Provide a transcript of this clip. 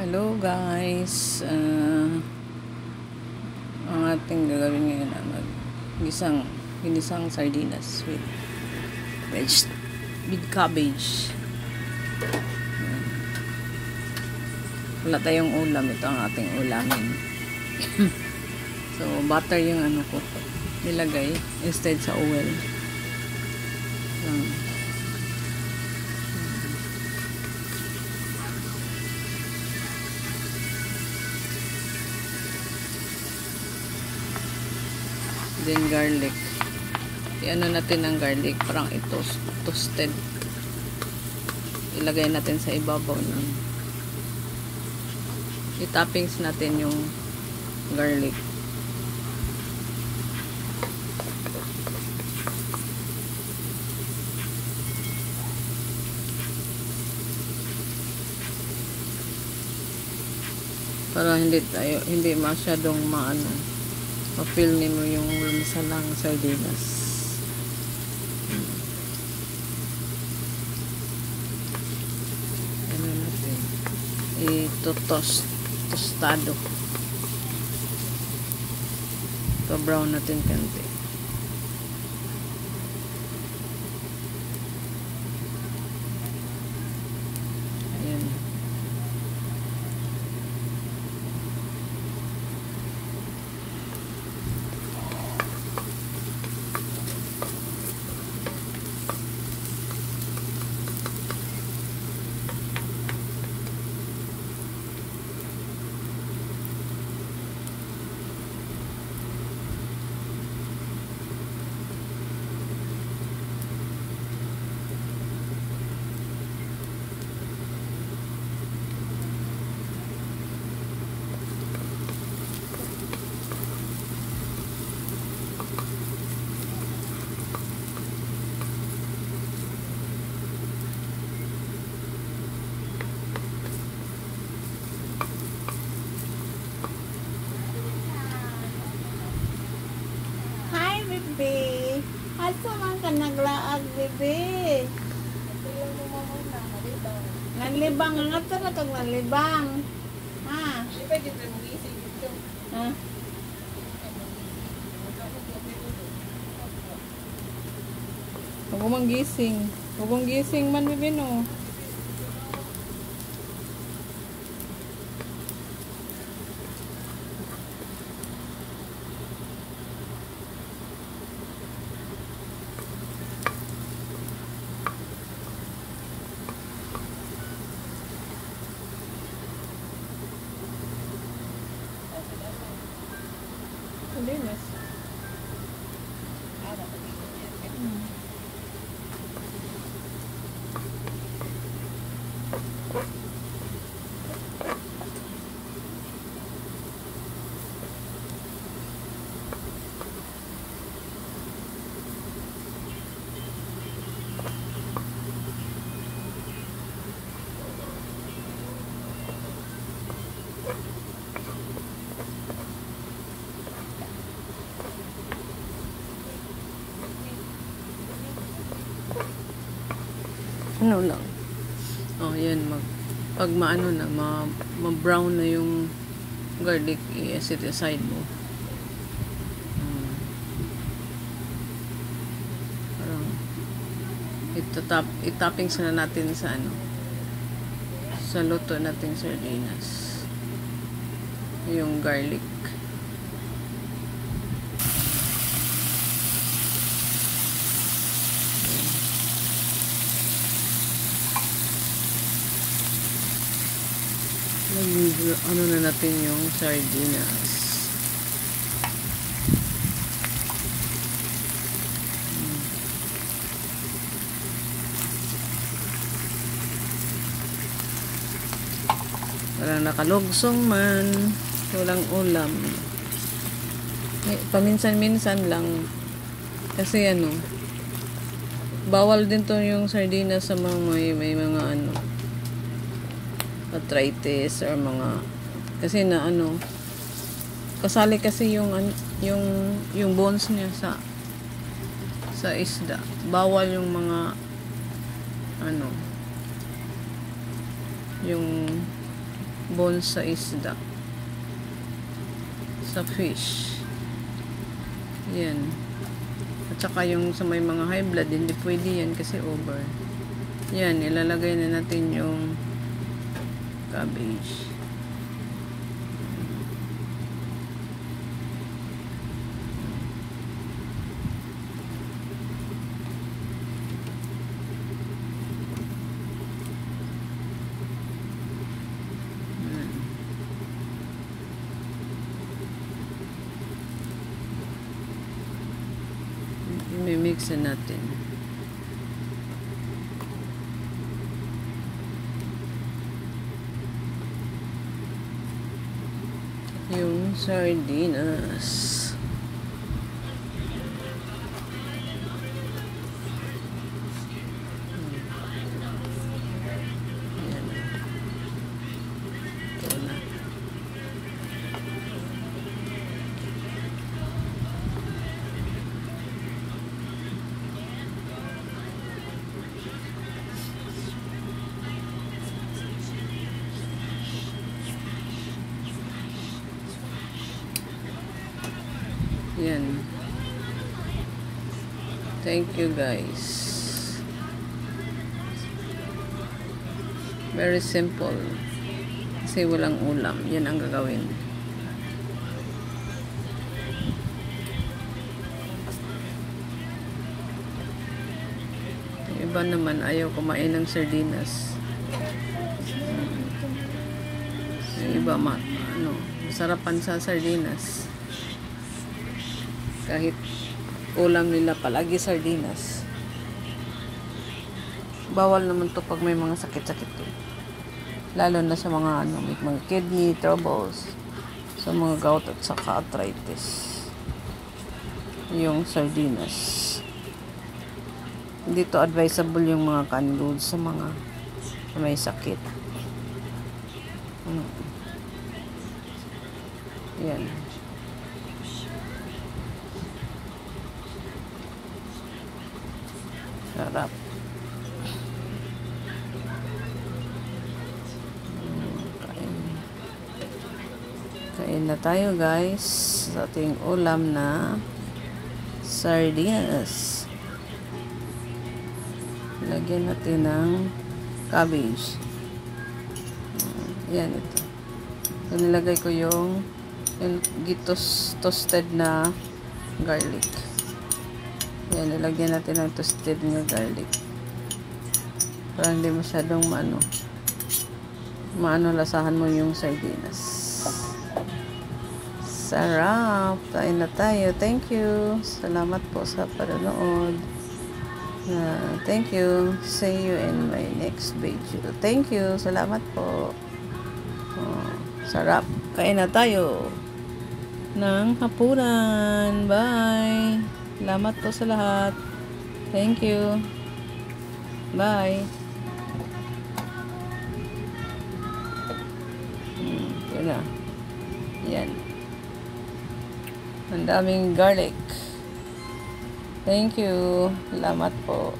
Hello guys, ang ating gagawin ngayon ay ginisang sardinas with cabbage. Wala tayong ulam, ito ang ating ulamin. So butter yung ko nilagay instead sa oil. Then garlic. I-ano natin ang garlic, parang toasted. Ilagay natin sa ibabaw ng i-toppings natin yung garlic. Para hindi masyadong ma-feel mo yung masalang sardinas. Ano natin? Tostado. Pa-brown natin kanti. Ayan. Bebe, asa man ka naglaag, bebe? Nalibang, nga tara kag nalibang. Ha? Ha? Huwag mong gising. Huwag mong gising man, bebe, no? Sardinas. Ano lang. Oh, yan. Pag maano na, ma-brown na yung garlic, i-set aside mo. Parang i-toppings na natin sa sa luto natin sardinas. Yung garlic. Ano na natin yung sardinas. Parang nakalugsong man, walang ulam. Paminsan-minsan lang. Kasi bawal din to yung sardinas sa mga may mga arthritis or mga kasi kasali kasi yung bones niya sa isda. Bawal yung mga yung bones sa isda. Sa fish. Yan. At saka yung sa may mga high blood, hindi pwede yan kasi over. Yan, ilalagay na natin yung cabbage. Mimix na natin. Yung sardinas. Yan. Ito na. Yan. Thank you guys. Very simple. Kasi walang ulam. Yan ang gagawin. Yung iba naman ayaw kumain ng sardinas. Yung iba masarapan sa sardinas. Kahit ulam nila palagi sardinas. Bawal naman to pag may mga sakit-sakit to. Lalo na sa mga may mga kidney troubles, sa mga gout at saka arthritis. Yung sardinas. Hindi to advisable yung mga canned goods sa mga may sakit. Yan. Sarap. Kain na tayo guys sa ating ulam na sardinas. Lagyan natin ng cabbage. Yan ito. So, nilagay ko yung toasted na garlic. Yan, nilagyan natin ng toasted na garlic. Para hindi masyadong maano lasahan mo yung sardinas. Sarap! Kain na tayo. Thank you. Salamat po sa panonood. Thank you. See you in my next video. Thank you. Salamat po. Sarap. Kain na tayo ng hapunan. Bye! Salamat po sa lahat. Thank you. Bye. Ito na. Yan. Ang daming garlic. Thank you. Salamat po.